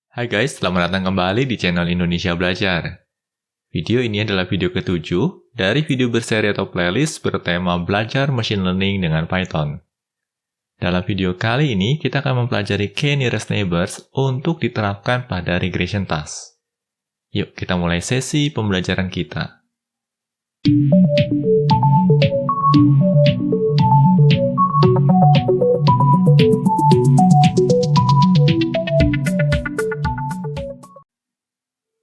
Hai guys, selamat datang kembali di channel Indonesia Belajar. Video ini adalah video ke-7 dari video berseri atau playlist bertema belajar machine learning dengan Python. Dalam video kali ini, kita akan mempelajari k-nearest neighbors untuk diterapkan pada regression task. Yuk, kita mulai sesi pembelajaran kita.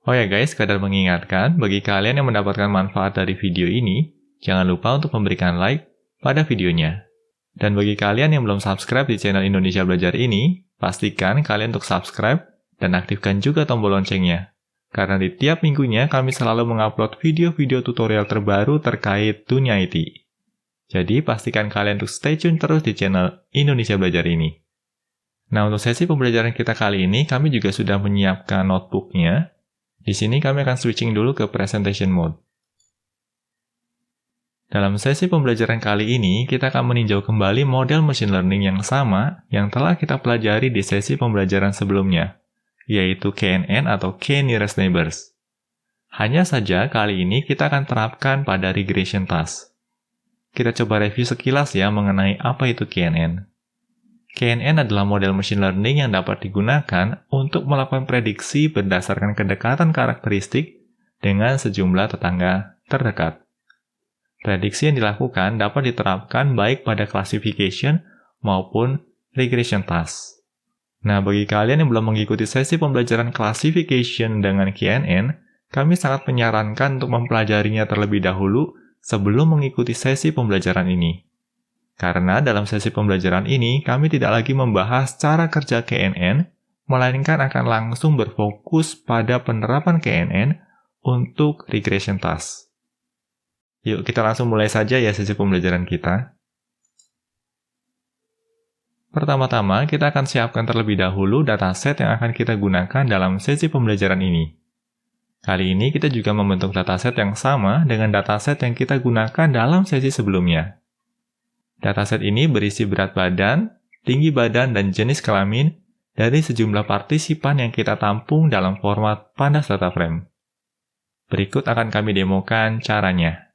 Oh ya guys, kadar mengingatkan, bagi kalian yang mendapatkan manfaat dari video ini, jangan lupa untuk memberikan like pada videonya. Dan bagi kalian yang belum subscribe di channel Indonesia Belajar ini, pastikan kalian untuk subscribe dan aktifkan juga tombol loncengnya. Karena di tiap minggunya kami selalu mengupload video-video tutorial terbaru terkait dunia IT. Jadi pastikan kalian untuk stay tune terus di channel Indonesia Belajar ini. Nah, untuk sesi pembelajaran kita kali ini, kami juga sudah menyiapkan notebooknya. Di sini kami akan switching dulu ke presentation mode. Dalam sesi pembelajaran kali ini, kita akan meninjau kembali model machine learning yang sama yang telah kita pelajari di sesi pembelajaran sebelumnya, yaitu KNN atau k-nearest neighbors. Hanya saja kali ini kita akan terapkan pada regression task. Kita coba review sekilas ya mengenai apa itu KNN. KNN adalah model machine learning yang dapat digunakan untuk melakukan prediksi berdasarkan kedekatan karakteristik dengan sejumlah tetangga terdekat. Prediksi yang dilakukan dapat diterapkan baik pada classification maupun regression task. Nah, bagi kalian yang belum mengikuti sesi pembelajaran classification dengan KNN, kami sangat menyarankan untuk mempelajarinya terlebih dahulu sebelum mengikuti sesi pembelajaran ini. Karena dalam sesi pembelajaran ini, kami tidak lagi membahas cara kerja KNN, melainkan akan langsung berfokus pada penerapan KNN untuk regression task. Yuk, kita langsung mulai saja ya sesi pembelajaran kita. Pertama-tama, kita akan siapkan terlebih dahulu dataset yang akan kita gunakan dalam sesi pembelajaran ini. Kali ini, kita juga membentuk dataset yang sama dengan dataset yang kita gunakan dalam sesi sebelumnya. Dataset ini berisi berat badan, tinggi badan, dan jenis kelamin dari sejumlah partisipan yang kita tampung dalam format pandas data frame. Berikut akan kami demokan caranya.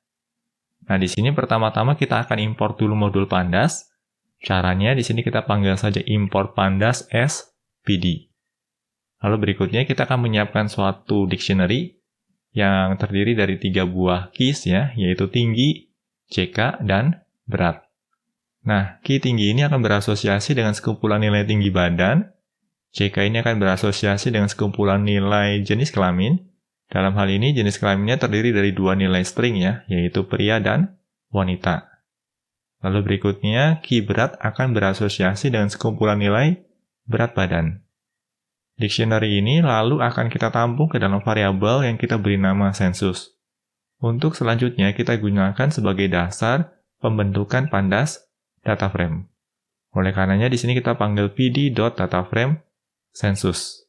Nah, di sini pertama-tama kita akan import dulu modul pandas. Caranya di sini kita panggil saja import pandas as pd. Lalu berikutnya kita akan menyiapkan suatu dictionary yang terdiri dari 3 buah keys ya, yaitu tinggi, CK, dan berat. Nah, key tinggi ini akan berasosiasi dengan sekumpulan nilai tinggi badan, CK ini akan berasosiasi dengan sekumpulan nilai jenis kelamin. Dalam hal ini, jenis kelaminnya terdiri dari 2 nilai string ya, yaitu pria dan wanita. Lalu berikutnya, key berat akan berasosiasi dengan sekumpulan nilai berat badan. Dictionary ini lalu akan kita tampung ke dalam variabel yang kita beri nama census. Untuk selanjutnya, kita gunakan sebagai dasar pembentukan pandas data frame. Oleh karenanya di sini kita panggil pd.dataframe census.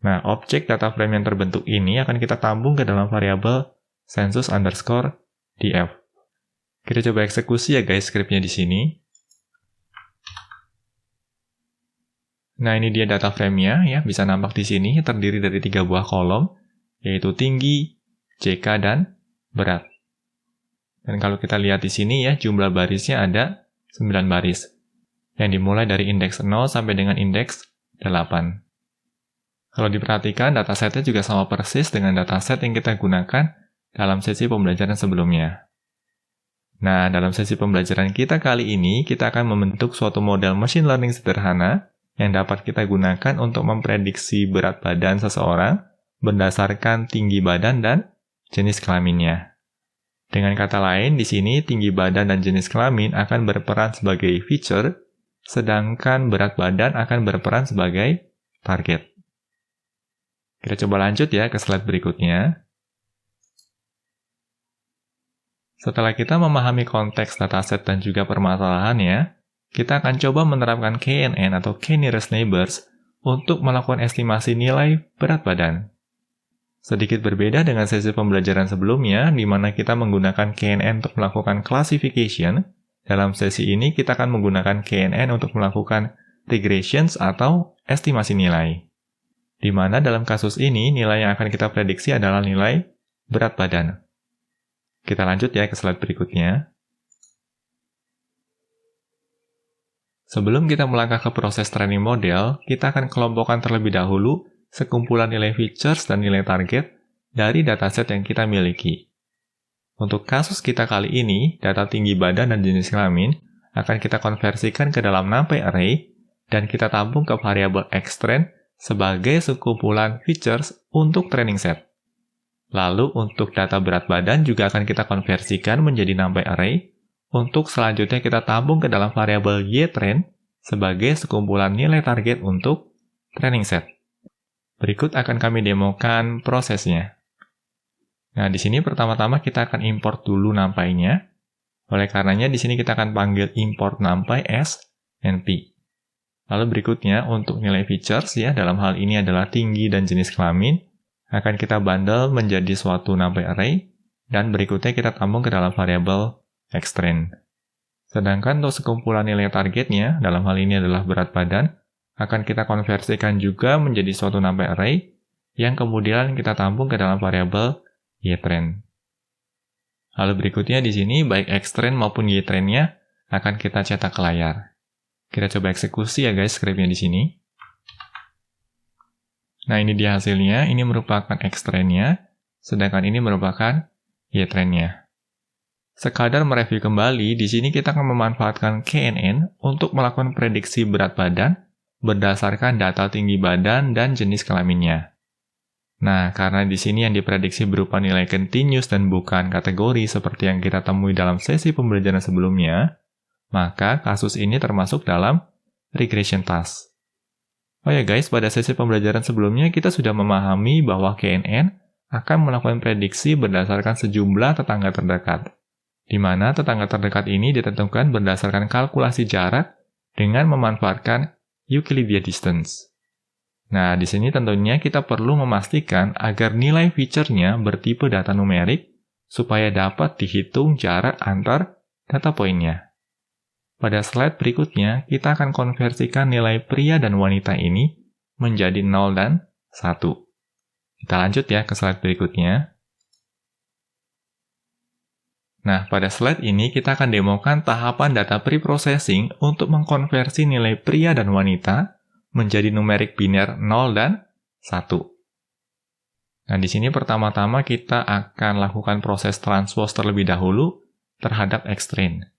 Nah, objek data frame yang terbentuk ini akan kita tampung ke dalam variabel census_df. Kita coba eksekusi ya guys scriptnya di sini. Nah, ini dia data frame-nya ya, bisa nampak di sini terdiri dari 3 buah kolom, yaitu tinggi, CK, dan berat. Dan kalau kita lihat di sini ya, jumlah barisnya ada 9 baris, yang dimulai dari indeks 0 sampai dengan indeks 8. Kalau diperhatikan, datasetnya juga sama persis dengan dataset yang kita gunakan dalam sesi pembelajaran sebelumnya. Nah, dalam sesi pembelajaran kita kali ini, kita akan membentuk suatu model machine learning sederhana yang dapat kita gunakan untuk memprediksi berat badan seseorang berdasarkan tinggi badan dan jenis kelaminnya. Dengan kata lain, di sini tinggi badan dan jenis kelamin akan berperan sebagai feature, sedangkan berat badan akan berperan sebagai target. Kita coba lanjut ya ke slide berikutnya. Setelah kita memahami konteks dataset dan juga permasalahannya, kita akan coba menerapkan KNN atau k-nearest neighbors untuk melakukan estimasi nilai berat badan. Sedikit berbeda dengan sesi pembelajaran sebelumnya, di mana kita menggunakan KNN untuk melakukan classification. Dalam sesi ini, kita akan menggunakan KNN untuk melakukan regressions atau estimasi nilai. di mana dalam kasus ini nilai yang akan kita prediksi adalah nilai berat badan. Kita lanjut ya ke slide berikutnya. Sebelum kita melangkah ke proses training model, kita akan kelompokkan terlebih dahulu sekumpulan nilai features dan nilai target dari dataset yang kita miliki. Untuk kasus kita kali ini, data tinggi badan dan jenis kelamin akan kita konversikan ke dalam NumPy array dan kita tampung ke variabel xtrain sebagai sekumpulan features untuk training set. Lalu untuk data berat badan juga akan kita konversikan menjadi NumPy array untuk selanjutnya kita tampung ke dalam variabel ytrain sebagai sekumpulan nilai target untuk training set. Berikut akan kami demokan prosesnya. Nah, di sini pertama-tama kita akan import dulu NumPy-nya. Oleh karenanya di sini kita akan panggil import NumPy as np. Lalu berikutnya untuk nilai features ya, dalam hal ini adalah tinggi dan jenis kelamin, akan kita bundle menjadi suatu NumPy array, dan berikutnya kita tampung ke dalam variabel xtrain. Sedangkan untuk sekumpulan nilai targetnya, dalam hal ini adalah berat badan, akan kita konversikan juga menjadi suatu NumPy array, yang kemudian kita tampung ke dalam variabel ytrain. Lalu berikutnya di sini, baik xtrain maupun ytrain-nya akan kita cetak ke layar. Kita coba eksekusi ya guys script-nya di sini. Nah, ini dia hasilnya. Ini merupakan xtrain-nya, sedangkan ini merupakan ytrain-nya. Sekadar mereview kembali, di sini kita akan memanfaatkan KNN untuk melakukan prediksi berat badan berdasarkan data tinggi badan dan jenis kelaminnya. Nah, karena di sini yang diprediksi berupa nilai continuous dan bukan kategori seperti yang kita temui dalam sesi pembelajaran sebelumnya, maka kasus ini termasuk dalam regression task. Oh ya guys, pada sesi pembelajaran sebelumnya kita sudah memahami bahwa KNN akan melakukan prediksi berdasarkan sejumlah tetangga terdekat, di mana tetangga terdekat ini ditentukan berdasarkan kalkulasi jarak dengan memanfaatkan Euclidean distance. Nah, di sini tentunya kita perlu memastikan agar nilai feature-nya bertipe data numerik supaya dapat dihitung jarak antar data poinnya. Pada slide berikutnya, kita akan konversikan nilai pria dan wanita ini menjadi 0 dan 1. Kita lanjut ya ke slide berikutnya. Nah, pada slide ini kita akan demokan tahapan data preprocessing untuk mengkonversi nilai pria dan wanita menjadi numerik biner 0 dan 1. Nah, di sini pertama-tama kita akan lakukan proses transpose terlebih dahulu terhadap xtrain.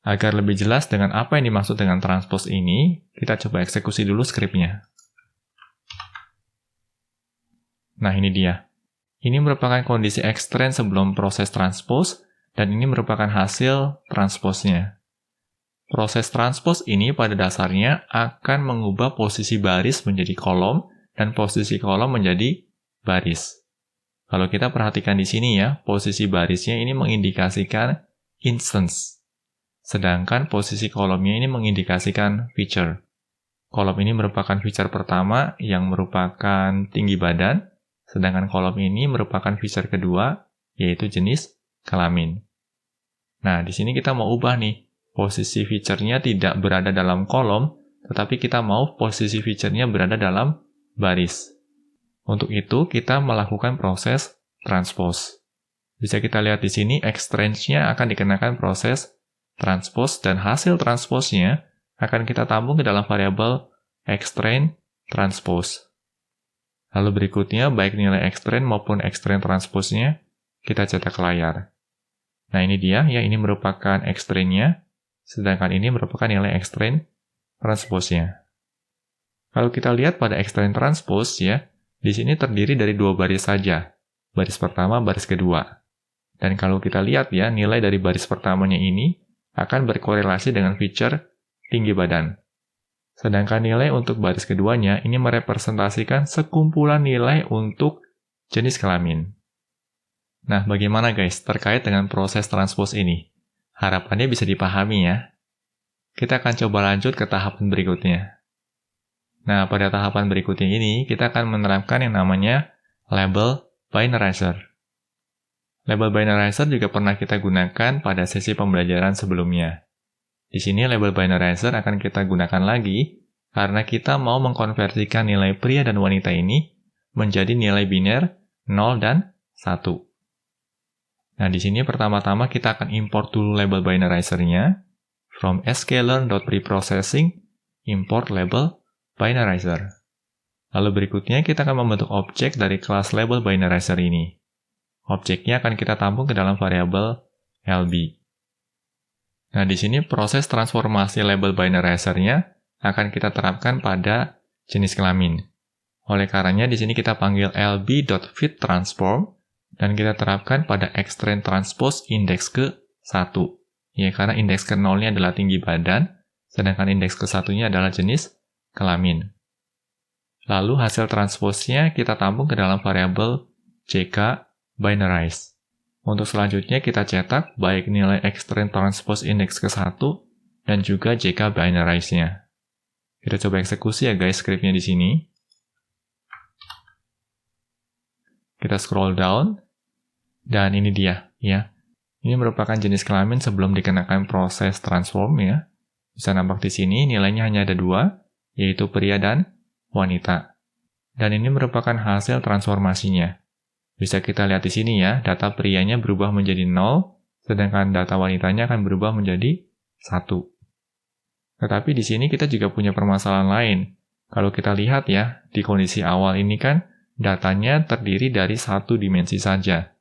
Agar lebih jelas dengan apa yang dimaksud dengan transpose ini, kita coba eksekusi dulu skripnya. Nah, ini dia. Ini merupakan kondisi xtrain sebelum proses transpose, dan ini merupakan hasil transpose-nya. Proses transpose ini pada dasarnya akan mengubah posisi baris menjadi kolom, dan posisi kolom menjadi baris. Kalau kita perhatikan di sini ya, posisi barisnya ini mengindikasikan instance. Sedangkan posisi kolomnya ini mengindikasikan feature. Kolom ini merupakan feature pertama yang merupakan tinggi badan, sedangkan kolom ini merupakan feature kedua, yaitu jenis kelamin. Nah, di sini kita mau ubah nih, posisi feature-nya tidak berada dalam kolom, tetapi kita mau posisi feature-nya berada dalam baris. Untuk itu, kita melakukan proses transpose. Bisa kita lihat di sini, xtrain-nya akan dikenakan proses transpose, dan hasil transpose-nya akan kita tampung ke dalam variabel xtrain transpose. Lalu berikutnya, baik nilai xtrain maupun xtrain transpose-nya kita cetak ke layar. Nah, ini dia, ya, ini merupakan xtrain-nya, sedangkan ini merupakan nilai xtrain transpose-nya. Kalau kita lihat pada xtrain transpose, ya, di sini terdiri dari dua baris saja, baris pertama, baris kedua. Dan kalau kita lihat ya, nilai dari baris pertamanya ini akan berkorelasi dengan feature tinggi badan. Sedangkan nilai untuk baris keduanya ini merepresentasikan sekumpulan nilai untuk jenis kelamin. Nah, bagaimana guys terkait dengan proses transpose ini? Harapannya bisa dipahami ya. Kita akan coba lanjut ke tahapan berikutnya. Nah, pada tahapan berikutnya ini, kita akan menerapkan yang namanya label binarizer. Label binarizer juga pernah kita gunakan pada sesi pembelajaran sebelumnya. Di sini label binarizer akan kita gunakan lagi karena kita mau mengkonversikan nilai pria dan wanita ini menjadi nilai biner 0 dan 1. Nah, di sini pertama-tama kita akan import dulu label binarizer-nya. From sklearn.preprocessing, import label binarizer. Lalu berikutnya kita akan membentuk objek dari kelas label binarizer ini. Objeknya akan kita tampung ke dalam variabel LB. Nah, di sini proses transformasi label binarizer-nya akan kita terapkan pada jenis kelamin. Oleh karenanya di sini kita panggil lb.fitTransform dan kita terapkan pada extend transpose indeks ke-1. Ya, karena indeks ke-0-nya adalah tinggi badan, sedangkan indeks ke-1-nya adalah jenis kelamin. Lalu hasil transpose-nya kita tampung ke dalam variabel jk binarize. Untuk selanjutnya kita cetak baik nilai extend transpose indeks ke-1 dan juga jk binarize-nya. Kita coba eksekusi ya guys skripnya di sini. Kita scroll down, dan ini dia, ya. Ini merupakan jenis kelamin sebelum dikenakan proses transform, ya. Bisa nampak di sini, nilainya hanya ada 2, yaitu pria dan wanita. Dan ini merupakan hasil transformasinya. Bisa kita lihat di sini ya, data prianya berubah menjadi 0, sedangkan data wanitanya akan berubah menjadi 1. Tetapi di sini kita juga punya permasalahan lain. Kalau kita lihat ya, di kondisi awal ini kan, datanya terdiri dari 1 dimensi saja.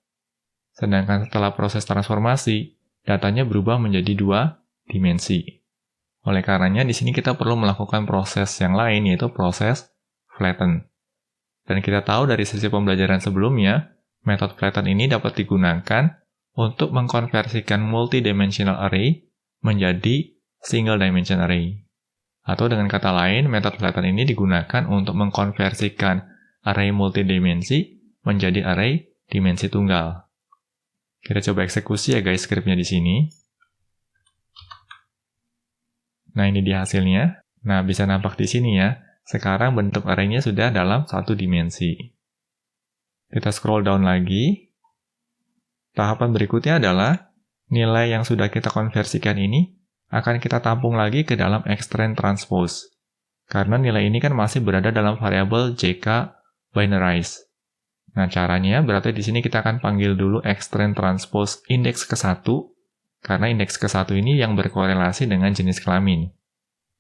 Sedangkan setelah proses transformasi, datanya berubah menjadi 2 dimensi. Oleh karenanya, di sini kita perlu melakukan proses yang lain, yaitu proses flatten. Dan kita tahu dari sesi pembelajaran sebelumnya, metode flatten ini dapat digunakan untuk mengkonversikan multidimensional array menjadi single dimension array. Atau dengan kata lain, metode flatten ini digunakan untuk mengkonversikan array multidimensi menjadi array dimensi tunggal. Kita coba eksekusi ya guys skripnya di sini. Nah, ini dia hasilnya. Nah, bisa nampak di sini ya. Sekarang bentuk array-nya sudah dalam 1 dimensi. Kita scroll down lagi. Tahapan berikutnya adalah nilai yang sudah kita konversikan ini akan kita tampung lagi ke dalam extend transpose. Karena nilai ini kan masih berada dalam variabel jk binarize. Nah, caranya berarti di sini kita akan panggil dulu extend transpose indeks ke-1, karena indeks ke-1 ini yang berkorelasi dengan jenis kelamin.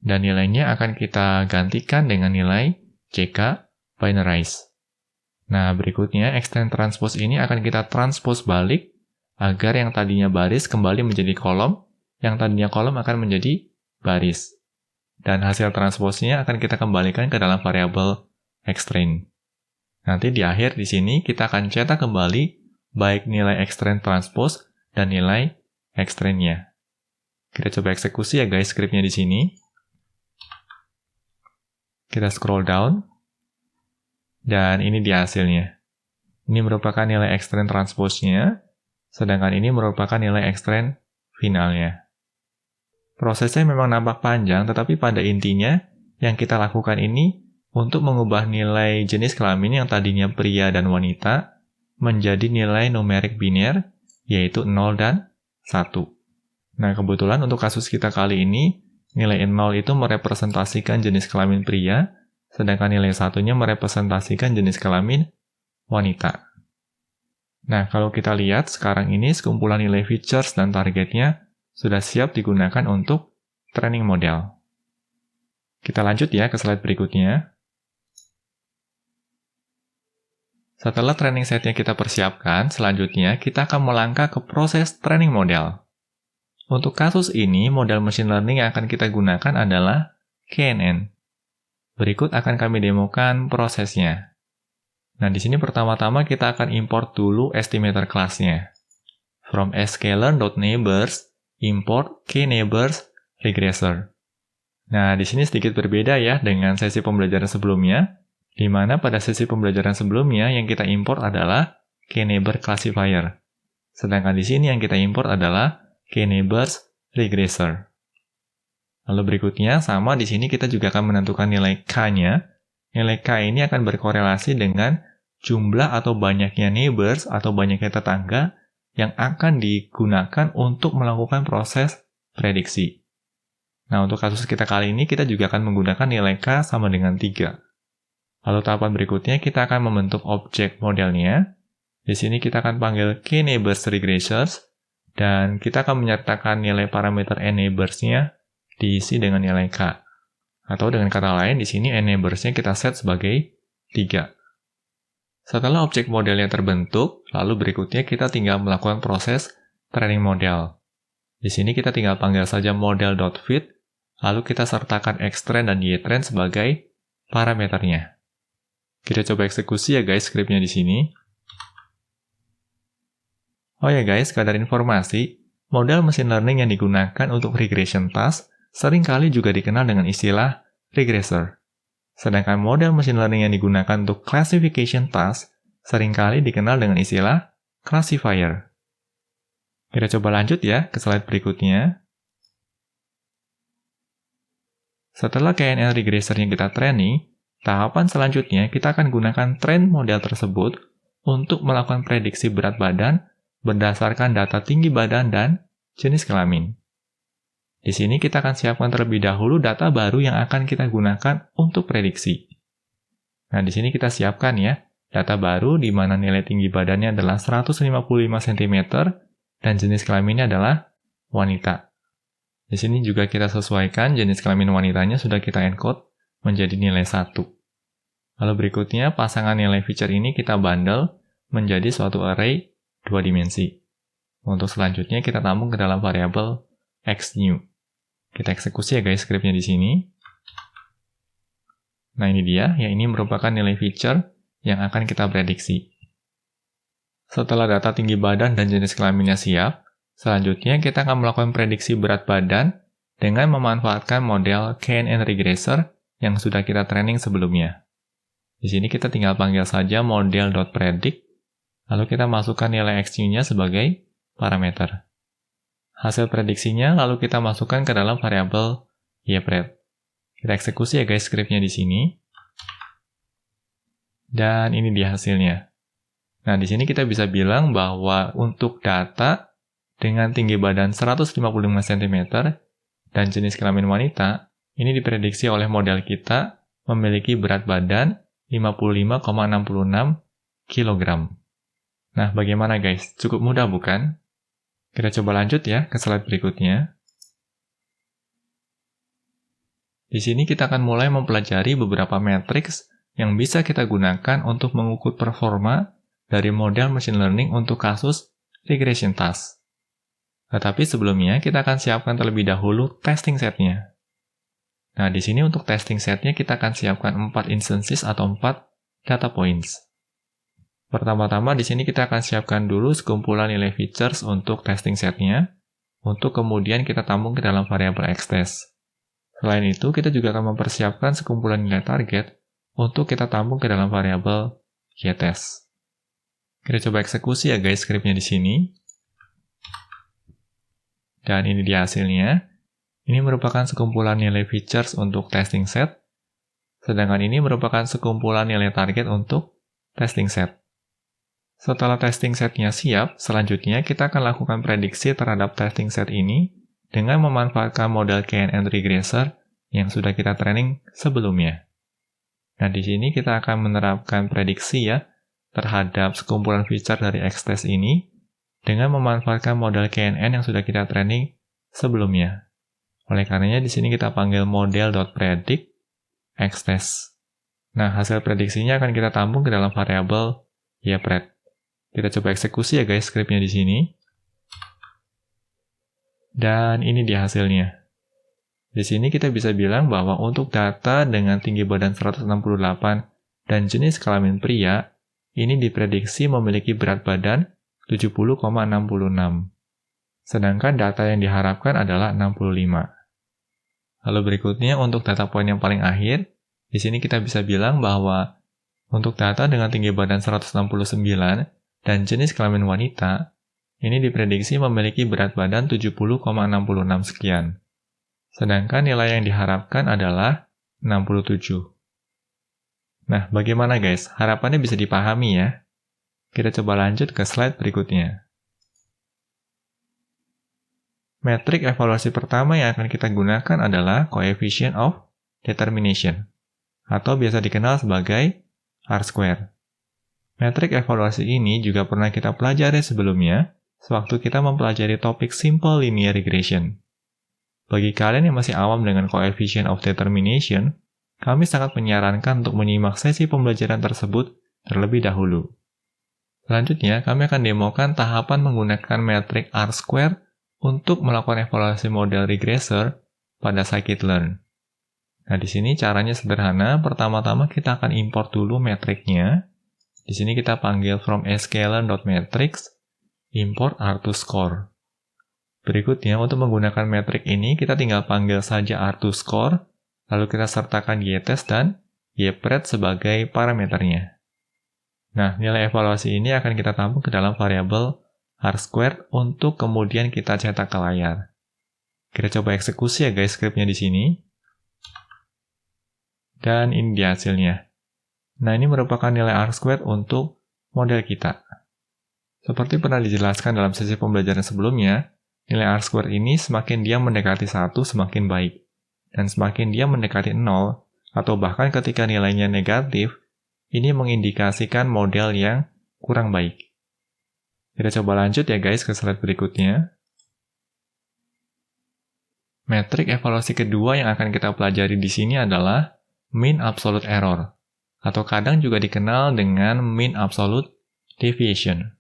Dan nilainya akan kita gantikan dengan nilai jk binarize. Nah, berikutnya extend transpose ini akan kita transpose balik agar yang tadinya baris kembali menjadi kolom, yang tadinya kolom akan menjadi baris. Dan hasil transpose-nya akan kita kembalikan ke dalam variabel extend. Nanti di akhir di sini kita akan cetak kembali baik nilai extend transpose dan nilai extend-nya. Kita coba eksekusi ya guys skripnya di sini. Kita scroll down. Dan ini dia hasilnya. Ini merupakan nilai extend transpose-nya, sedangkan ini merupakan nilai extend finalnya. Prosesnya memang nampak panjang, tetapi pada intinya yang kita lakukan ini untuk mengubah nilai jenis kelamin yang tadinya pria dan wanita menjadi nilai numerik biner, yaitu 0 dan 1. Nah, kebetulan untuk kasus kita kali ini, nilai 0 itu merepresentasikan jenis kelamin pria, sedangkan nilai 1-nya merepresentasikan jenis kelamin wanita. Nah, kalau kita lihat sekarang ini sekumpulan nilai features dan targetnya sudah siap digunakan untuk training model. Kita lanjut ya ke slide berikutnya. Setelah training setnya kita persiapkan, selanjutnya kita akan melangkah ke proses training model. Untuk kasus ini, model machine learning yang akan kita gunakan adalah KNN. Berikut akan kami demokan prosesnya. Nah, di sini pertama-tama kita akan import dulu estimator kelasnya. From sklearn.neighbors, import kneighbors regressor. Nah, di sini sedikit berbeda ya dengan sesi pembelajaran sebelumnya, di mana pada sesi pembelajaran sebelumnya yang kita import adalah kneighbor classifier. Sedangkan di sini yang kita import adalah kneighbors regressor. Lalu berikutnya sama di sini kita juga akan menentukan nilai k-nya. Nilai k ini akan berkorelasi dengan jumlah atau banyaknya neighbors atau banyaknya tetangga yang akan digunakan untuk melakukan proses prediksi. Nah, untuk kasus kita kali ini, kita juga akan menggunakan nilai K sama dengan 3. Lalu tahapan berikutnya, kita akan membentuk objek modelnya. Di sini kita akan panggil kNeighborsRegressors, dan kita akan menyertakan nilai parameter nNeighbors-nya diisi dengan nilai K. Atau dengan kata lain, di sini nNeighbors-nya kita set sebagai 3. Setelah objek modelnya terbentuk, lalu berikutnya kita tinggal melakukan proses training model. Di sini kita tinggal panggil saja model.fit, lalu kita sertakan xtrain dan ytrain sebagai parameternya. Kita coba eksekusi ya guys skripnya di sini. Oh ya guys, sekadar informasi, model machine learning yang digunakan untuk regression task seringkali juga dikenal dengan istilah regressor. Sedangkan model machine learning yang digunakan untuk classification task seringkali dikenal dengan istilah classifier. Kita coba lanjut ya ke slide berikutnya. Setelah KNN regressor yang kita training, tahapan selanjutnya kita akan gunakan train model tersebut untuk melakukan prediksi berat badan berdasarkan data tinggi badan dan jenis kelamin. Di sini kita akan siapkan terlebih dahulu data baru yang akan kita gunakan untuk prediksi. Nah, di sini kita siapkan ya, data baru di mana nilai tinggi badannya adalah 155 cm dan jenis kelaminnya adalah wanita. Di sini juga kita sesuaikan jenis kelamin wanitanya sudah kita encode menjadi nilai 1. Lalu berikutnya, pasangan nilai feature ini kita bundle menjadi suatu array 2 dimensi. Untuk selanjutnya kita tampung ke dalam variabel xnew. Kita eksekusi ya guys skripnya di sini. Nah ini dia, yang ini merupakan nilai feature yang akan kita prediksi. Setelah data tinggi badan dan jenis kelaminnya siap, selanjutnya kita akan melakukan prediksi berat badan dengan memanfaatkan model KNN regressor yang sudah kita training sebelumnya. Di sini kita tinggal panggil saja model.predict, lalu kita masukkan nilai xnew-nya sebagai parameter. Hasil prediksinya lalu kita masukkan ke dalam variabel ypred. Kita eksekusi ya guys skripnya di sini. Dan ini dia hasilnya. Nah, di sini kita bisa bilang bahwa untuk data dengan tinggi badan 155 cm dan jenis kelamin wanita, ini diprediksi oleh model kita memiliki berat badan 55,66 kg. Nah, bagaimana guys? Cukup mudah bukan? Kita coba lanjut ya ke slide berikutnya. Di sini kita akan mulai mempelajari beberapa matriks yang bisa kita gunakan untuk mengukur performa dari model machine learning untuk kasus regression task. Tetapi sebelumnya kita akan siapkan terlebih dahulu testing setnya. Nah, di sini untuk testing setnya kita akan siapkan 4 instances atau 4 data points. Pertama-tama di sini kita akan siapkan dulu sekumpulan nilai features untuk testing setnya, untuk kemudian kita tampung ke dalam variabel xtest. Selain itu, kita juga akan mempersiapkan sekumpulan nilai target untuk kita tampung ke dalam variabel ytest. Kita coba eksekusi ya guys skripnya di sini. Dan ini dia hasilnya. Ini merupakan sekumpulan nilai features untuk testing set, sedangkan ini merupakan sekumpulan nilai target untuk testing set. Setelah testing setnya siap, selanjutnya kita akan lakukan prediksi terhadap testing set ini dengan memanfaatkan model KNN regressor yang sudah kita training sebelumnya. Nah, di sini kita akan menerapkan prediksi ya terhadap sekumpulan feature dari xtest ini dengan memanfaatkan model KNN yang sudah kita training sebelumnya. Oleh karenanya di sini kita panggil model.predict xtest. Nah, hasil prediksinya akan kita tampung ke dalam variabel ypred. Kita coba eksekusi ya guys skripnya di sini. Dan ini dia hasilnya. Di sini kita bisa bilang bahwa untuk data dengan tinggi badan 168 dan jenis kelamin pria, ini diprediksi memiliki berat badan 70,66. Sedangkan data yang diharapkan adalah 65. Lalu berikutnya untuk data poin yang paling akhir, di sini kita bisa bilang bahwa untuk data dengan tinggi badan 169 dan jenis kelamin wanita, ini diprediksi memiliki berat badan 70,66 sekian. Sedangkan nilai yang diharapkan adalah 67. Nah, bagaimana guys? Harapannya bisa dipahami ya? Kita coba lanjut ke slide berikutnya. Metrik evaluasi pertama yang akan kita gunakan adalah coefficient of determination, atau biasa dikenal sebagai R-square. Metrik evaluasi ini juga pernah kita pelajari sebelumnya, sewaktu kita mempelajari topik simple linear regression. Bagi kalian yang masih awam dengan coefficient of determination, kami sangat menyarankan untuk menyimak sesi pembelajaran tersebut terlebih dahulu. Selanjutnya, kami akan demokan tahapan menggunakan metrik R-square untuk melakukan evaluasi model regressor pada scikit-learn. Nah, di sini caranya sederhana. Pertama-tama kita akan import dulu metriknya. Di sini kita panggil from sklearn.metrics import R2score. Berikutnya, untuk menggunakan metrik ini, kita tinggal panggil saja R2score, lalu kita sertakan ytest dan ypret sebagai parameternya. Nah, nilai evaluasi ini akan kita tampung ke dalam variabel R-square untuk kemudian kita cetak ke layar. Kita coba eksekusi ya guys skripnya di sini. Dan ini dia hasilnya. Nah, ini merupakan nilai R-square untuk model kita. Seperti pernah dijelaskan dalam sesi pembelajaran sebelumnya, nilai R-square ini semakin dia mendekati 1 semakin baik. Dan semakin dia mendekati 0, atau bahkan ketika nilainya negatif, ini mengindikasikan model yang kurang baik. Kita coba lanjut ya guys ke slide berikutnya. Metrik evaluasi kedua yang akan kita pelajari di sini adalah mean absolute error, atau kadang juga dikenal dengan mean absolute deviation.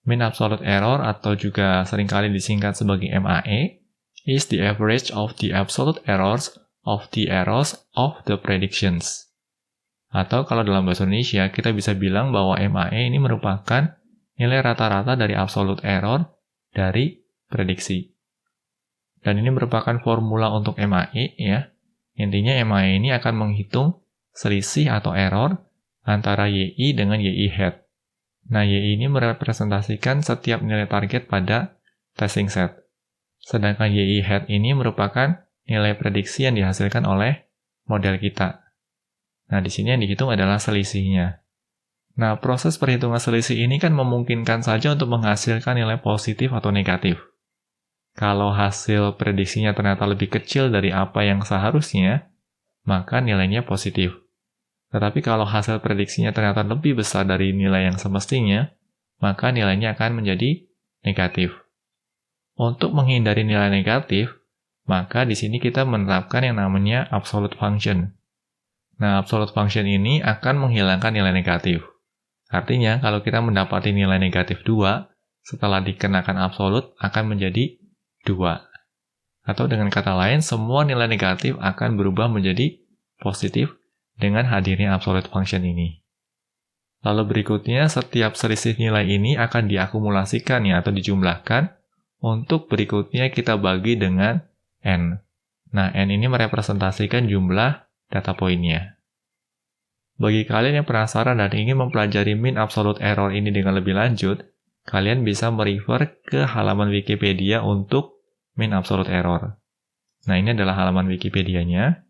Mean absolute error atau juga seringkali disingkat sebagai MAE is the average of the absolute errors of the errors of the predictions. Atau kalau dalam bahasa Indonesia kita bisa bilang bahwa MAE ini merupakan nilai rata-rata dari absolute error dari prediksi. Dan ini merupakan formula untuk MAE ya. Intinya MAE ini akan menghitung selisih atau error antara YI dengan YI hat. Nah, YI ini merepresentasikan setiap nilai target pada testing set. Sedangkan YI hat ini merupakan nilai prediksi yang dihasilkan oleh model kita. Nah, di sini yang dihitung adalah selisihnya. Nah, proses perhitungan selisih ini kan memungkinkan saja untuk menghasilkan nilai positif atau negatif. Kalau hasil prediksinya ternyata lebih kecil dari apa yang seharusnya, maka nilainya positif. Tetapi kalau hasil prediksinya ternyata lebih besar dari nilai yang semestinya, maka nilainya akan menjadi negatif. Untuk menghindari nilai negatif, maka di sini kita menerapkan yang namanya absolute function. Nah, absolute function ini akan menghilangkan nilai negatif. Artinya, kalau kita mendapati nilai negatif 2, setelah dikenakan absolute akan menjadi 2. Atau dengan kata lain, semua nilai negatif akan berubah menjadi positif dengan hadirnya absolute function ini. Lalu berikutnya, setiap selisih nilai ini akan diakumulasikan ya, atau dijumlahkan. Untuk berikutnya kita bagi dengan N. Nah, N ini merepresentasikan jumlah data poinnya. Bagi kalian yang penasaran dan ingin mempelajari mean absolute error ini dengan lebih lanjut, kalian bisa merefer ke halaman Wikipedia untuk mean absolute error. Nah, ini adalah halaman Wikipedia-nya.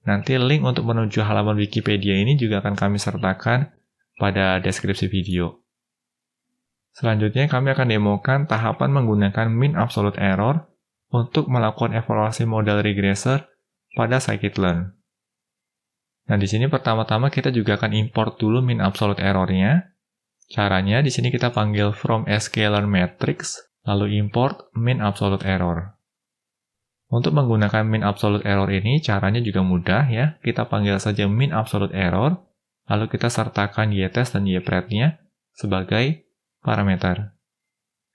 Nanti link untuk menuju halaman Wikipedia ini juga akan kami sertakan pada deskripsi video. Selanjutnya, kami akan demokan tahapan menggunakan mean absolute error untuk melakukan evaluasi model regressor pada scikit-learn. Nah, di sini pertama-tama kita juga akan import dulu mean absolute error-nya. Caranya, di sini kita panggil from sklearn.metrics, lalu import mean absolute error. Untuk menggunakan mean absolute error ini, caranya juga mudah ya. Kita panggil saja mean absolute error, lalu kita sertakan ytest dan ypret-nya sebagai parameter.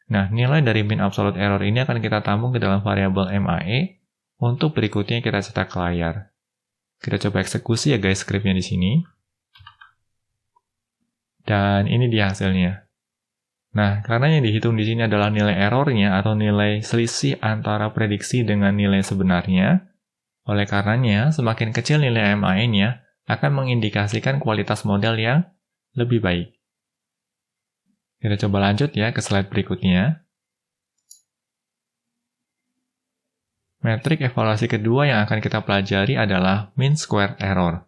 Nah, nilai dari mean absolute error ini akan kita tampung ke dalam variabel MAE, untuk berikutnya kita cetak ke layar. Kita coba eksekusi ya guys skripnya di sini. Dan ini dia hasilnya. Nah, karena yang dihitung di sini adalah nilai errornya atau nilai selisih antara prediksi dengan nilai sebenarnya, oleh karenanya semakin kecil nilai MAE-nya akan mengindikasikan kualitas model yang lebih baik. Kita coba lanjut ya ke slide berikutnya. Metrik evaluasi kedua yang akan kita pelajari adalah mean squared error,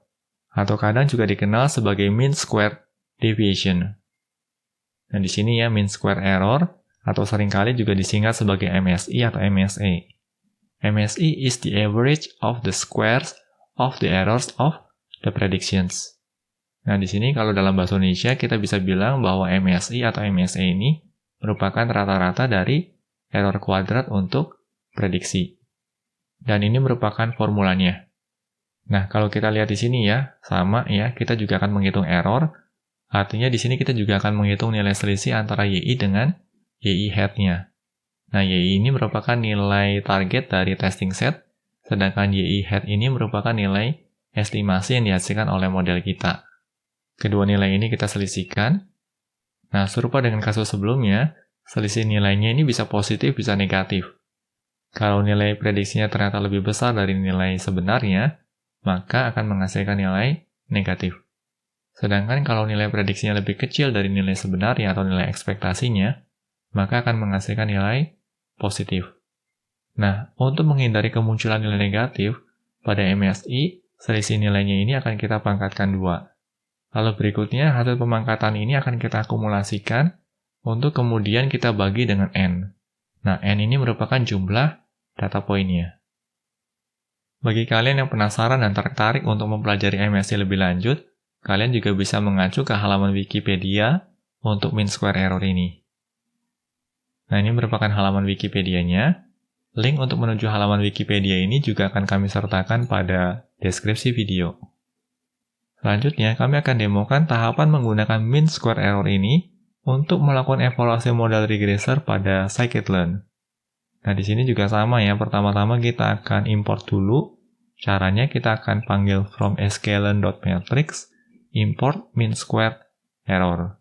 atau kadang juga dikenal sebagai mean squared deviation. Nah, di sini ya mean squared error atau seringkali juga disingkat sebagai MSI atau MSE. MSI is the average of the squares of the errors of the predictions. Nah, di sini kalau dalam bahasa Indonesia kita bisa bilang bahwa MSI atau MSE ini merupakan rata-rata dari error kuadrat untuk prediksi. Dan ini merupakan formulanya. Nah, kalau kita lihat di sini ya, sama ya, kita juga akan menghitung error. Artinya di sini kita juga akan menghitung nilai selisih antara YI dengan YI head-nya. Nah, YI ini merupakan nilai target dari testing set, sedangkan YI head ini merupakan nilai estimasi yang dihasilkan oleh model kita. Kedua nilai ini kita selisihkan. Nah, serupa dengan kasus sebelumnya, selisih nilainya ini bisa positif, bisa negatif. Kalau nilai prediksinya ternyata lebih besar dari nilai sebenarnya, maka akan menghasilkan nilai negatif. Sedangkan kalau nilai prediksinya lebih kecil dari nilai sebenarnya atau nilai ekspektasinya, maka akan menghasilkan nilai positif. Nah, untuk menghindari kemunculan nilai negatif, pada MSI, selisih nilainya ini akan kita pangkatkan 2. Lalu berikutnya, hasil pemangkatan ini akan kita akumulasikan untuk kemudian kita bagi dengan N. Nah, N ini merupakan jumlah data poinnya. Bagi kalian yang penasaran dan tertarik untuk mempelajari MSI lebih lanjut, kalian juga bisa mengacu ke halaman Wikipedia untuk mean square error ini. Nah, ini merupakan halaman Wikipedia-nya. Link untuk menuju halaman Wikipedia ini juga akan kami sertakan pada deskripsi video. Selanjutnya, kami akan demokan tahapan menggunakan mean square error ini untuk melakukan evaluasi modal regressor pada scikit-learn. Nah, di sini juga sama ya. Pertama-tama kita akan import dulu. Caranya kita akan panggil from sklearn.matrix import mean square error.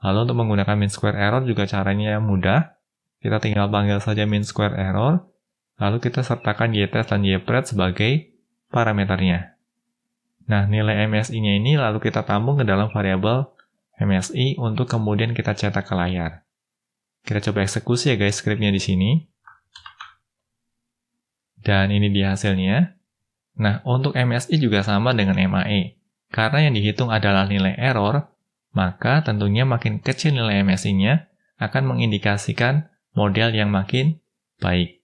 Lalu untuk menggunakan mean square error juga caranya mudah. Kita tinggal panggil saja mean square error. Lalu kita sertakan ytest dan ypred sebagai parameternya. Nah, nilai MSI-nya ini lalu kita tampung ke dalam variabel MSI untuk kemudian kita cetak ke layar. Kita coba eksekusi ya guys skripnya di sini. Dan ini dia hasilnya. Nah, untuk MSI juga sama dengan MAE. Karena yang dihitung adalah nilai error, maka tentunya makin kecil nilai MSI-nya akan mengindikasikan model yang makin baik.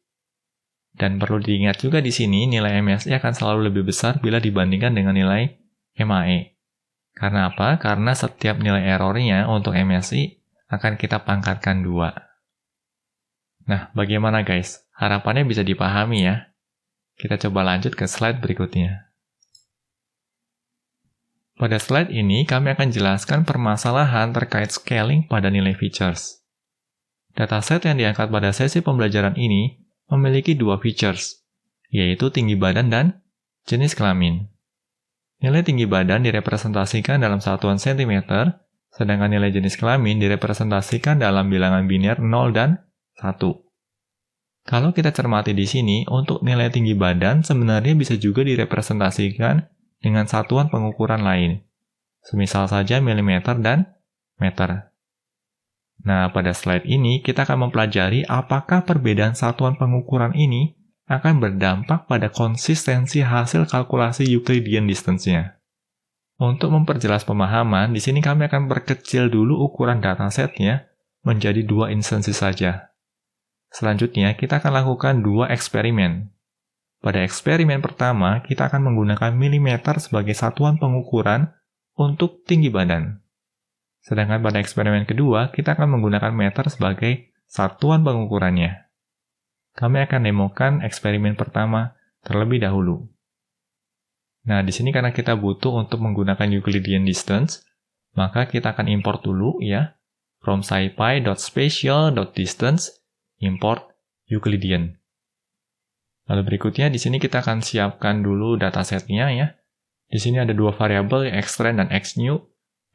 Dan perlu diingat juga di sini, nilai MSI akan selalu lebih besar bila dibandingkan dengan nilai MAE. Karena apa? Karena setiap nilai errornya untuk MSI akan kita pangkatkan 2. Nah, bagaimana guys? Harapannya bisa dipahami ya. Kita coba lanjut ke slide berikutnya. Pada slide ini, kami akan jelaskan permasalahan terkait scaling pada nilai features. Dataset yang diangkat pada sesi pembelajaran ini memiliki 2 features, yaitu tinggi badan dan jenis kelamin. Nilai tinggi badan direpresentasikan dalam satuan cm, sedangkan nilai jenis kelamin direpresentasikan dalam bilangan biner 0 dan 1. Kalau kita cermati di sini, untuk nilai tinggi badan sebenarnya bisa juga direpresentasikan dengan satuan pengukuran lain, semisal saja milimeter dan meter. Nah, pada slide ini kita akan mempelajari apakah perbedaan satuan pengukuran ini akan berdampak pada konsistensi hasil kalkulasi Euclidean distance-nya. Untuk memperjelas pemahaman, di sini kami akan perkecil dulu ukuran datasetnya menjadi 2 instansi saja. Selanjutnya, kita akan lakukan 2 eksperimen. Pada eksperimen pertama, kita akan menggunakan milimeter sebagai satuan pengukuran untuk tinggi badan. Sedangkan pada eksperimen kedua, kita akan menggunakan meter sebagai satuan pengukurannya. Kami akan demokan eksperimen pertama terlebih dahulu. Nah, di sini karena kita butuh untuk menggunakan Euclidean distance, maka kita akan import dulu ya, from scipy.spatial.distance import Euclidean. Lalu berikutnya di sini kita akan siapkan dulu datasetnya ya. Di sini ada 2 variabel, xtrend dan xnew.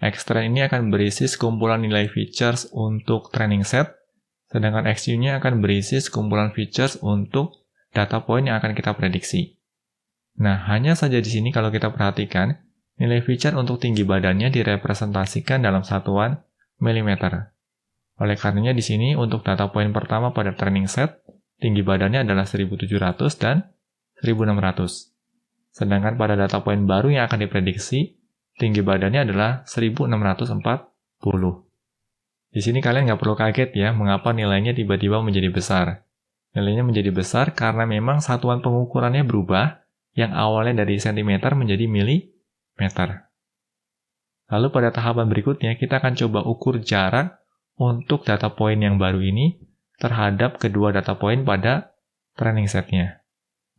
Xtrend ini akan berisi sekumpulan nilai features untuk training set, sedangkan xnew-nya akan berisi sekumpulan features untuk data point yang akan kita prediksi. Nah, hanya saja di sini kalau kita perhatikan, nilai feature untuk tinggi badannya direpresentasikan dalam satuan milimeter. Oleh karenanya di sini untuk data point pertama pada training set, tinggi badannya adalah 1700 dan 1600. Sedangkan pada data point baru yang akan diprediksi, tinggi badannya adalah 1640. Di sini kalian nggak perlu kaget ya, mengapa nilainya tiba-tiba menjadi besar. Nilainya menjadi besar karena memang satuan pengukurannya berubah, yang awalnya dari sentimeter menjadi milimeter. Lalu pada tahapan berikutnya, kita akan coba ukur jarak untuk data point yang baru ini terhadap kedua data point pada training setnya.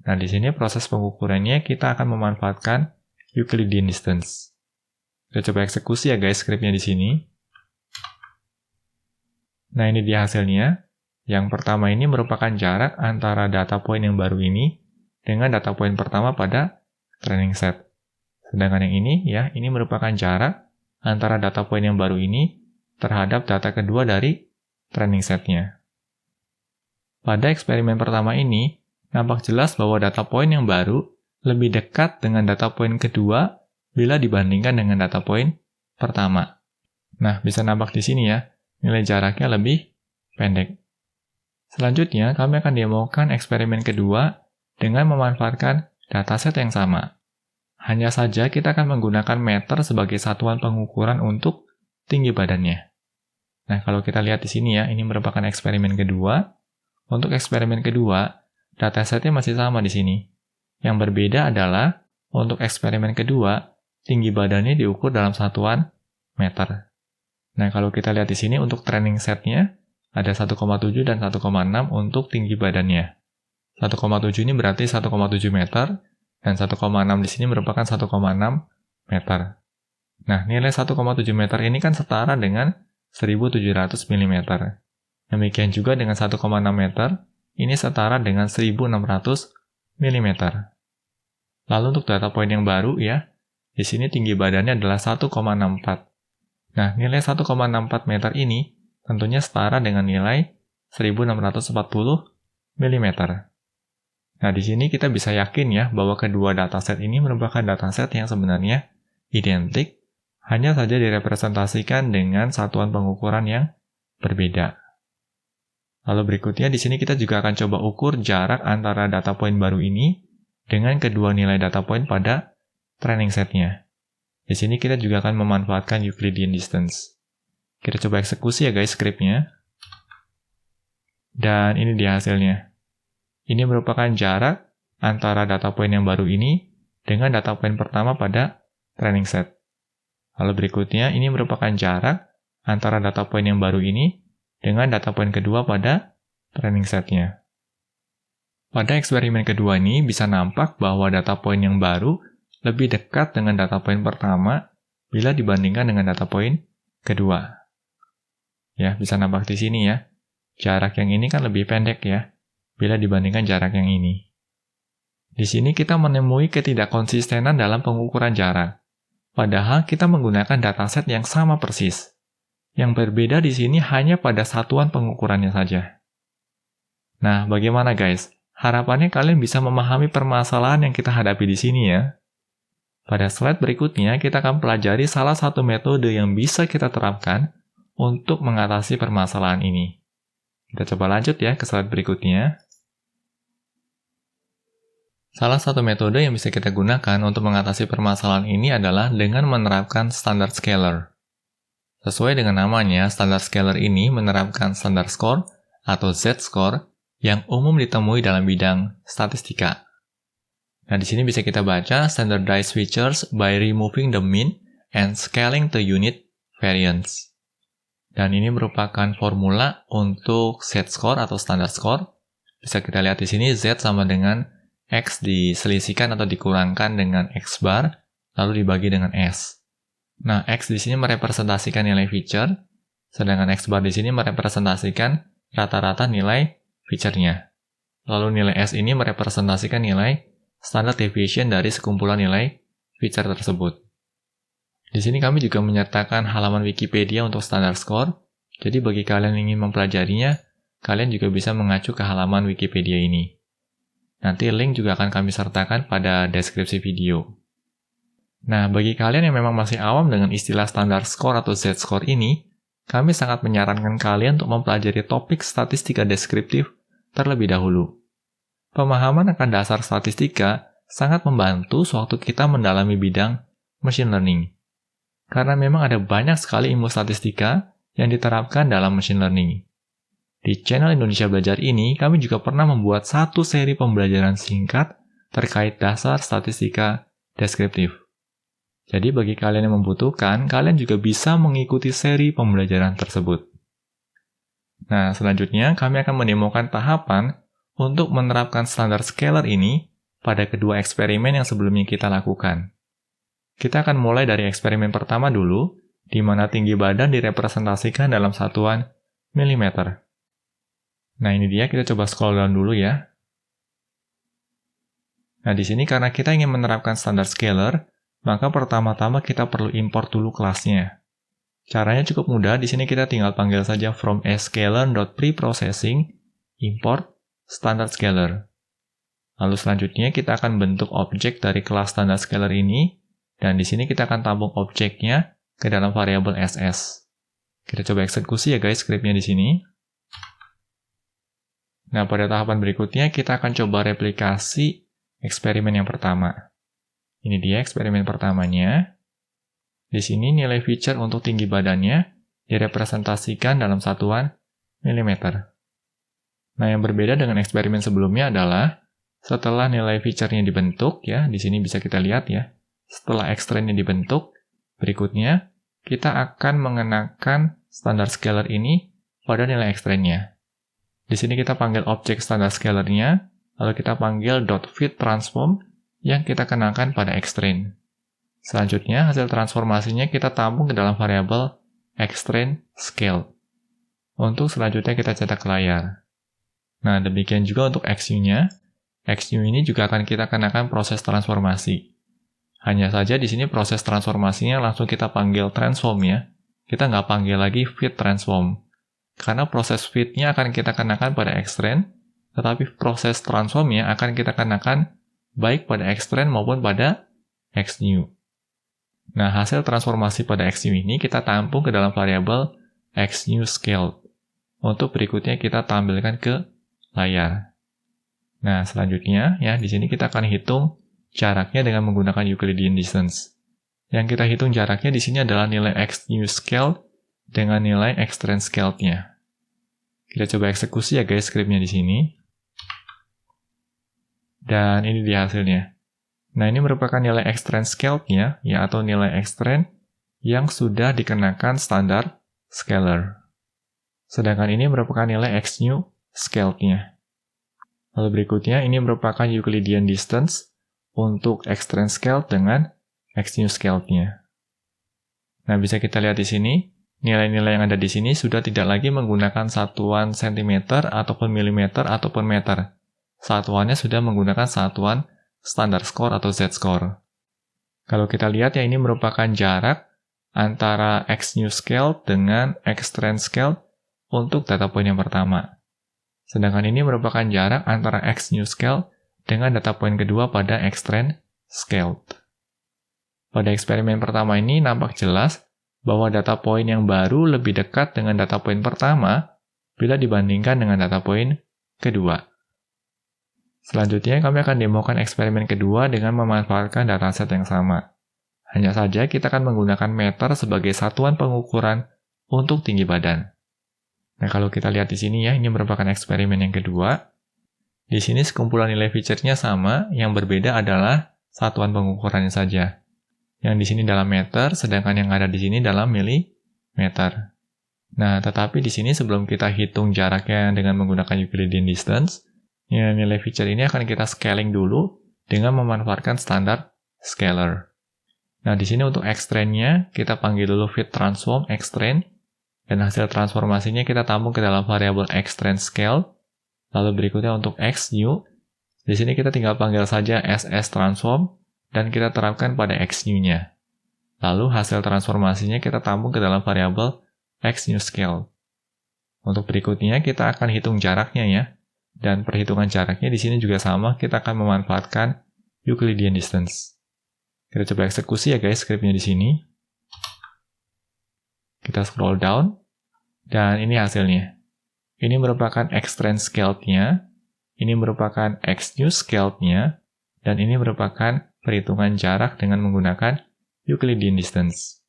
Nah, di sini proses pengukurannya kita akan memanfaatkan Euclidean distance. Kita coba eksekusi ya guys skripnya di sini. Nah, ini dia hasilnya. Yang pertama ini merupakan jarak antara data point yang baru ini dengan data point pertama pada training set. Sedangkan yang ini ya, ini merupakan jarak antara data point yang baru ini terhadap data kedua dari training setnya. Pada eksperimen pertama ini, nampak jelas bahwa data point yang baru lebih dekat dengan data point kedua bila dibandingkan dengan data point pertama. Nah, bisa nampak di sini ya, nilai jaraknya lebih pendek. Selanjutnya, kami akan demokan eksperimen kedua dengan memanfaatkan dataset yang sama. Hanya saja kita akan menggunakan meter sebagai satuan pengukuran untuk tinggi badannya. Nah, kalau kita lihat di sini ya, ini merupakan eksperimen kedua. Untuk eksperimen kedua, datasetnya masih sama di sini. Yang berbeda adalah, untuk eksperimen kedua, tinggi badannya diukur dalam satuan meter. Nah, kalau kita lihat di sini untuk training setnya, ada 1,7 dan 1,6 untuk tinggi badannya. 1,7 ini berarti 1,7 meter, dan 1,6 di sini merupakan 1,6 meter. Nah, nilai 1,7 meter ini kan setara dengan 1.700 mm. Demikian juga dengan 1,6 meter, ini setara dengan 1.600 mm. Lalu untuk data point yang baru ya, di sini tinggi badannya adalah 1,64. Nah, nilai 1,64 meter ini tentunya setara dengan nilai 1.640 mm. Nah, di sini kita bisa yakin ya bahwa kedua dataset ini merupakan dataset yang sebenarnya identik, hanya saja direpresentasikan dengan satuan pengukuran yang berbeda. Lalu berikutnya di sini kita juga akan coba ukur jarak antara data point baru ini dengan kedua nilai data point pada training setnya. Di sini kita juga akan memanfaatkan Euclidean distance. Kita coba eksekusi ya guys skripnya. Dan ini dia hasilnya. Ini merupakan jarak antara data point yang baru ini dengan data point pertama pada training set. Lalu berikutnya, ini merupakan jarak antara data point yang baru ini dengan data point kedua pada training setnya. Pada eksperimen kedua ini, bisa nampak bahwa data point yang baru lebih dekat dengan data point pertama bila dibandingkan dengan data point kedua. Ya, bisa nampak di sini ya. Jarak yang ini kan lebih pendek ya, bila dibandingkan jarak yang ini. Di sini kita menemui ketidakkonsistenan dalam pengukuran jarak. Padahal kita menggunakan dataset yang sama persis. Yang berbeda di sini hanya pada satuan pengukurannya saja. Nah, bagaimana guys? Harapannya kalian bisa memahami permasalahan yang kita hadapi di sini ya. Pada slide berikutnya, kita akan pelajari salah satu metode yang bisa kita terapkan untuk mengatasi permasalahan ini. Kita coba lanjut ya ke slide berikutnya. Salah satu metode yang bisa kita gunakan untuk mengatasi permasalahan ini adalah dengan menerapkan standard scalar. Sesuai dengan namanya, standard scalar ini menerapkan standar score atau Z-score yang umum ditemui dalam bidang statistika. Nah, di sini bisa kita baca standardized features by removing the mean and scaling the unit variance. Dan ini merupakan formula untuk Z-score atau standard score. Bisa kita lihat di sini Z sama dengan X diselisihkan atau dikurangkan dengan X bar, lalu dibagi dengan S. Nah, X di sini merepresentasikan nilai feature, sedangkan X bar di sini merepresentasikan rata-rata nilai feature-nya. Lalu nilai S ini merepresentasikan nilai standard deviation dari sekumpulan nilai feature tersebut. Di sini kami juga menyertakan halaman Wikipedia untuk standard score, jadi bagi kalian yang ingin mempelajarinya, kalian juga bisa mengacu ke halaman Wikipedia ini. Nanti link juga akan kami sertakan pada deskripsi video. Nah, bagi kalian yang memang masih awam dengan istilah standar score atau Z-score ini, kami sangat menyarankan kalian untuk mempelajari topik statistika deskriptif terlebih dahulu. Pemahaman akan dasar statistika sangat membantu sewaktu kita mendalami bidang machine learning. Karena memang ada banyak sekali ilmu statistika yang diterapkan dalam machine learning. Di channel Indonesia Belajar ini, kami juga pernah membuat satu seri pembelajaran singkat terkait dasar statistika deskriptif. Jadi bagi kalian yang membutuhkan, kalian juga bisa mengikuti seri pembelajaran tersebut. Nah, selanjutnya kami akan mendemokan tahapan untuk menerapkan standar scalar ini pada kedua eksperimen yang sebelumnya kita lakukan. Kita akan mulai dari eksperimen pertama dulu, di mana tinggi badan direpresentasikan dalam satuan milimeter. Nah, ini dia, kita coba scroll down dulu ya. Nah, di sini karena kita ingin menerapkan standar scalar, maka pertama-tama kita perlu import dulu kelasnya. Caranya cukup mudah, di sini kita tinggal panggil saja from scalar.preprocessing import standard scalar. Lalu selanjutnya kita akan bentuk objek dari kelas standard scalar ini, dan di sini kita akan tampung objeknya ke dalam variabel ss. Kita coba eksekusi ya guys skripnya di sini. Nah, pada tahapan berikutnya kita akan coba replikasi eksperimen yang pertama. Ini dia eksperimen pertamanya. Di sini nilai feature untuk tinggi badannya direpresentasikan dalam satuan milimeter. Nah, yang berbeda dengan eksperimen sebelumnya adalah setelah nilai feature-nya dibentuk, ya, di sini bisa kita lihat ya, setelah extrain-nya dibentuk, berikutnya kita akan mengenakan standar scalar ini pada nilai extrain-nya. Di sini kita panggil objek standar scalar-nya, lalu kita panggil .fitTransform yang kita kenakan pada extrain. Selanjutnya, hasil transformasinya kita tampung ke dalam variabel extrain scale. Untuk selanjutnya kita cetak ke layar. Nah, demikian juga untuk XU-nya. XU ini juga akan kita kenakan proses transformasi. Hanya saja di sini proses transformasinya langsung kita panggil transform ya. Kita nggak panggil lagi fitTransform. Karena proses fit-nya akan kita kenakan pada extrain, tetapi proses transform-nya akan kita kenakan baik pada extrain maupun pada XNew. Nah, hasil transformasi pada XNew ini kita tampung ke dalam variabel XNewScale. Untuk berikutnya kita tampilkan ke layar. Nah, selanjutnya ya di sini kita akan hitung jaraknya dengan menggunakan Euclidean distance. Yang kita hitung jaraknya di sini adalah nilai XNewScale dengan nilai extrainScale-nya. Kita coba eksekusi ya guys skripnya di sini. Dan ini dia hasilnya. Nah, ini merupakan nilai extrainScale-nya ya, atau nilai extrain yang sudah dikenakan standar scalar. Sedangkan ini merupakan nilai XNewScale-nya. Lalu berikutnya ini merupakan Euclidean distance untuk extrainScale dengan XNewScale-nya. Nah, bisa kita lihat di sini. Nilai-nilai yang ada di sini sudah tidak lagi menggunakan satuan cm ataupun milimeter ataupun meter. Satuannya sudah menggunakan satuan standar score atau z-score. Kalau kita lihat ya ini merupakan jarak antara XNewScale dengan extrainScale untuk data point yang pertama. Sedangkan ini merupakan jarak antara XNewScale dengan data point kedua pada extrainScale. Pada eksperimen pertama ini nampak jelas bahwa data point yang baru lebih dekat dengan data point pertama bila dibandingkan dengan data point kedua. Selanjutnya, kami akan demokan eksperimen kedua dengan memanfaatkan dataset yang sama. Hanya saja kita akan menggunakan meter sebagai satuan pengukuran untuk tinggi badan. Nah, kalau kita lihat di sini ya, ini merupakan eksperimen yang kedua. Di sini sekumpulan nilai feature-nya sama, yang berbeda adalah satuan pengukurannya saja. Yang di sini dalam meter, sedangkan yang ada di sini dalam milimeter. Nah, tetapi di sini sebelum kita hitung jaraknya dengan menggunakan Euclidean distance, nilai feature ini akan kita scaling dulu dengan memanfaatkan standar scalar. Nah, di sini untuk extrain-nya, kita panggil dulu fitTransform extrain, dan hasil transformasinya kita tampung ke dalam variabel extrainScale. Lalu berikutnya untuk XNew, di sini kita tinggal panggil saja ssTransform, dan kita terapkan pada XNew-nya. Lalu hasil transformasinya kita tampung ke dalam variabel XNewScale. Untuk berikutnya kita akan hitung jaraknya ya. Dan perhitungan jaraknya di sini juga sama, kita akan memanfaatkan Euclidean distance. Kita coba eksekusi ya guys skripnya di sini. Kita scroll down dan ini hasilnya. Ini merupakan extrainScale-nya, ini merupakan XNewScale-nya, dan ini merupakan perhitungan jarak dengan menggunakan Euclidean distance.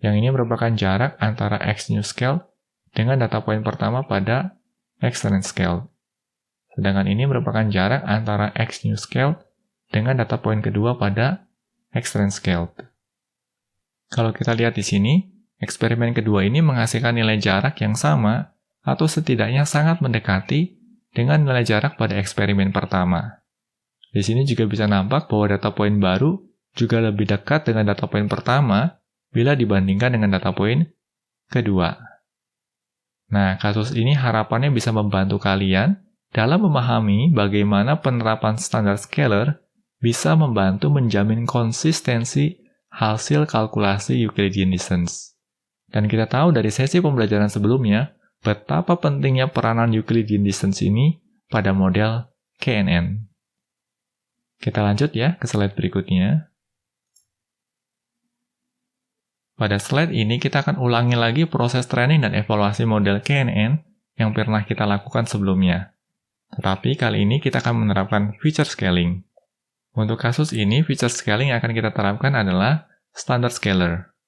Yang ini merupakan jarak antara X new scale dengan data point pertama pada X trend scale. Sedangkan ini merupakan jarak antara X new scale dengan data point kedua pada X trend scale. Kalau kita lihat di sini, eksperimen kedua ini menghasilkan nilai jarak yang sama atau setidaknya sangat mendekati dengan nilai jarak pada eksperimen pertama. Di sini juga bisa nampak bahwa data point baru juga lebih dekat dengan data point pertama bila dibandingkan dengan data point kedua. Nah, kasus ini harapannya bisa membantu kalian dalam memahami bagaimana penerapan standar scalar bisa membantu menjamin konsistensi hasil kalkulasi Euclidean distance. Dan kita tahu dari sesi pembelajaran sebelumnya, betapa pentingnya peranan Euclidean distance ini pada model KNN. Kita lanjut ya ke slide berikutnya. Pada slide ini kita akan ulangi lagi proses training dan evaluasi model KNN yang pernah kita lakukan sebelumnya. Tetapi kali ini kita akan menerapkan feature scaling. Untuk kasus ini, feature scaling yang akan kita terapkan adalah standard scalar.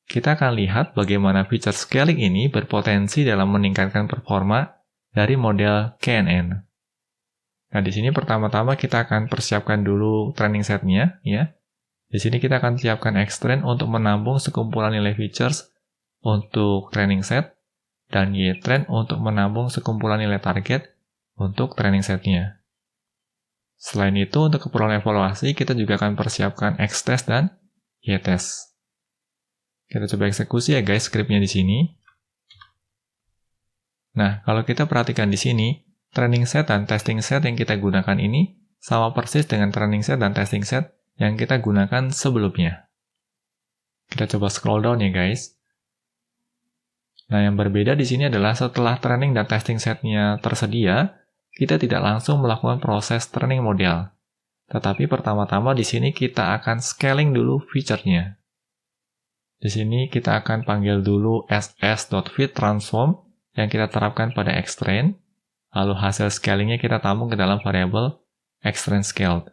Kita akan lihat bagaimana feature scaling ini berpotensi dalam meningkatkan performa dari model KNN. Nah, di sini pertama-tama kita akan persiapkan dulu training setnya, ya. Di sini kita akan siapkan X-trend untuk menampung sekumpulan nilai features untuk training set, dan Y-trend untuk menampung sekumpulan nilai target untuk training setnya. Selain itu, untuk keperluan evaluasi, kita juga akan persiapkan X-test dan Y-test. Kita coba eksekusi ya guys, skripnya di sini. Nah, kalau kita perhatikan di sini, training set dan testing set yang kita gunakan ini sama persis dengan training set dan testing set yang kita gunakan sebelumnya. Kita coba scroll down ya guys. Nah, yang berbeda di sini adalah setelah training dan testing setnya tersedia, kita tidak langsung melakukan proses training model. Tetapi pertama-tama di sini kita akan scaling dulu feature-nya. Di sini kita akan panggil dulu ss.fitTransform yang kita terapkan pada X-trend, lalu hasil scalingnya kita tampung ke dalam variabel X-trend scaled.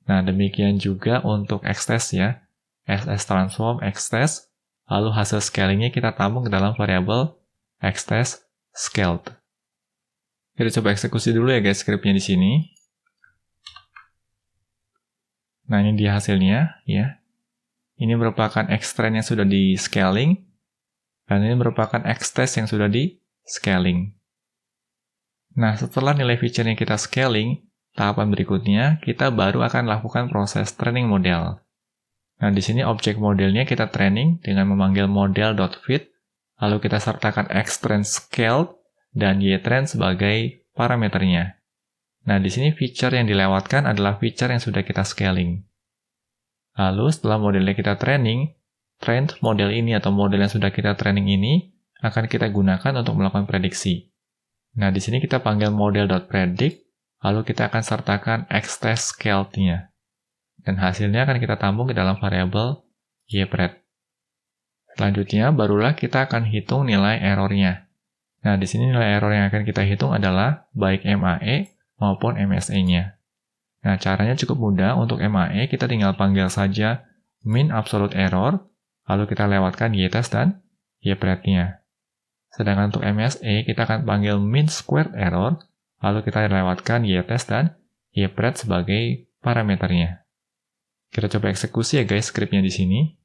Nah, demikian juga untuk X-test ya. SS_transform X-test, lalu hasil scalingnya kita tampung ke dalam variabel X-test scaled. Kita coba eksekusi dulu ya guys skripnya di sini. Nah, ini dia hasilnya ya. Ini merupakan X-trend yang sudah di scaling, dan ini merupakan X-test yang sudah di scaling. Nah, setelah nilai feature yang kita scaling, tahapan berikutnya, kita baru akan lakukan proses training model. Nah, di sini objek modelnya kita training dengan memanggil model.fit, lalu kita sertakan X-trend scaled dan Y-trend sebagai parameternya. Nah, di sini feature yang dilewatkan adalah feature yang sudah kita scaling. Lalu, setelah modelnya kita training, trained model ini atau model yang sudah kita training ini akan kita gunakan untuk melakukan prediksi. Nah, di sini kita panggil model.predict, lalu kita akan sertakan X-test scaled-nya. Dan hasilnya akan kita tampung ke dalam variabel YPred. Selanjutnya, barulah kita akan hitung nilai error-nya. Nah, di sini nilai error yang akan kita hitung adalah baik MAE maupun MSE-nya. Nah, caranya cukup mudah. Untuk MAE, kita tinggal panggil saja min absolute error, lalu kita lewatkan Y-test dan YPred-nya. Sedangkan untuk MSE, kita akan panggil min squared error, lalu kita lewatkan Y-test dan YPred sebagai parameternya. Kita coba eksekusi ya guys skripnya di sini.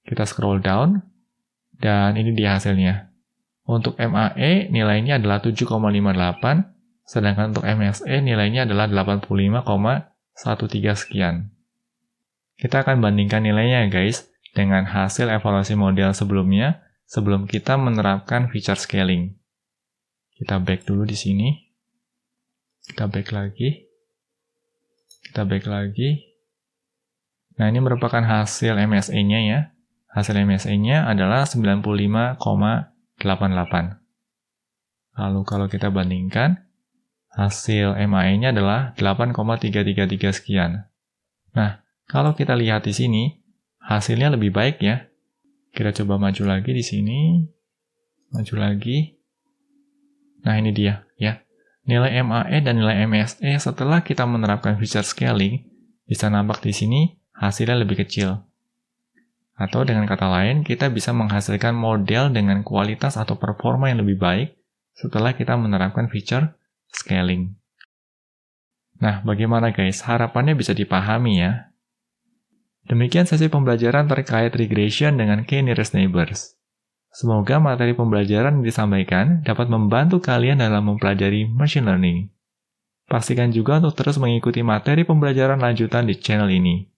Kita scroll down, dan ini dia hasilnya. Untuk MAE nilainya adalah 7,58, sedangkan untuk MSE nilainya adalah 85,13 sekian. Kita akan bandingkan nilainya ya guys dengan hasil evaluasi model sebelumnya sebelum kita menerapkan feature scaling. Kita back dulu di sini. Kita back lagi. Kita back lagi. Nah, ini merupakan hasil MSE-nya ya. Hasil MSE-nya adalah 95,88. Lalu kalau kita bandingkan, hasil MAE-nya adalah 8,333 sekian. Nah, kalau kita lihat di sini, hasilnya lebih baik ya. Kita coba maju lagi di sini. Maju lagi. Nah, ini dia ya. Nilai MAE dan nilai MSE setelah kita menerapkan feature scaling bisa nampak di sini hasilnya lebih kecil. Atau dengan kata lain, kita bisa menghasilkan model dengan kualitas atau performa yang lebih baik setelah kita menerapkan fitur scaling. Nah, bagaimana guys? Harapannya bisa dipahami ya. Demikian sesi pembelajaran terkait regression dengan k-nearest neighbors. Semoga materi pembelajaran yang disampaikan dapat membantu kalian dalam mempelajari machine learning. Pastikan juga untuk terus mengikuti materi pembelajaran lanjutan di channel ini.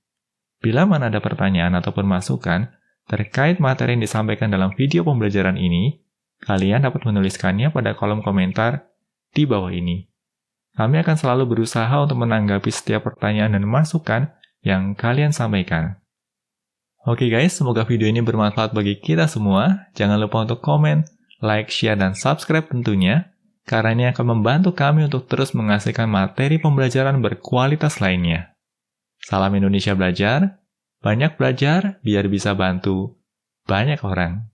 Bila mana ada pertanyaan ataupun masukan terkait materi yang disampaikan dalam video pembelajaran ini, kalian dapat menuliskannya pada kolom komentar di bawah ini. Kami akan selalu berusaha untuk menanggapi setiap pertanyaan dan masukan yang kalian sampaikan. Oke guys, semoga video ini bermanfaat bagi kita semua. Jangan lupa untuk komen, like, share, dan subscribe tentunya, karena ini akan membantu kami untuk terus menghasilkan materi pembelajaran berkualitas lainnya. Salam Indonesia Belajar, banyak belajar biar bisa bantu banyak orang.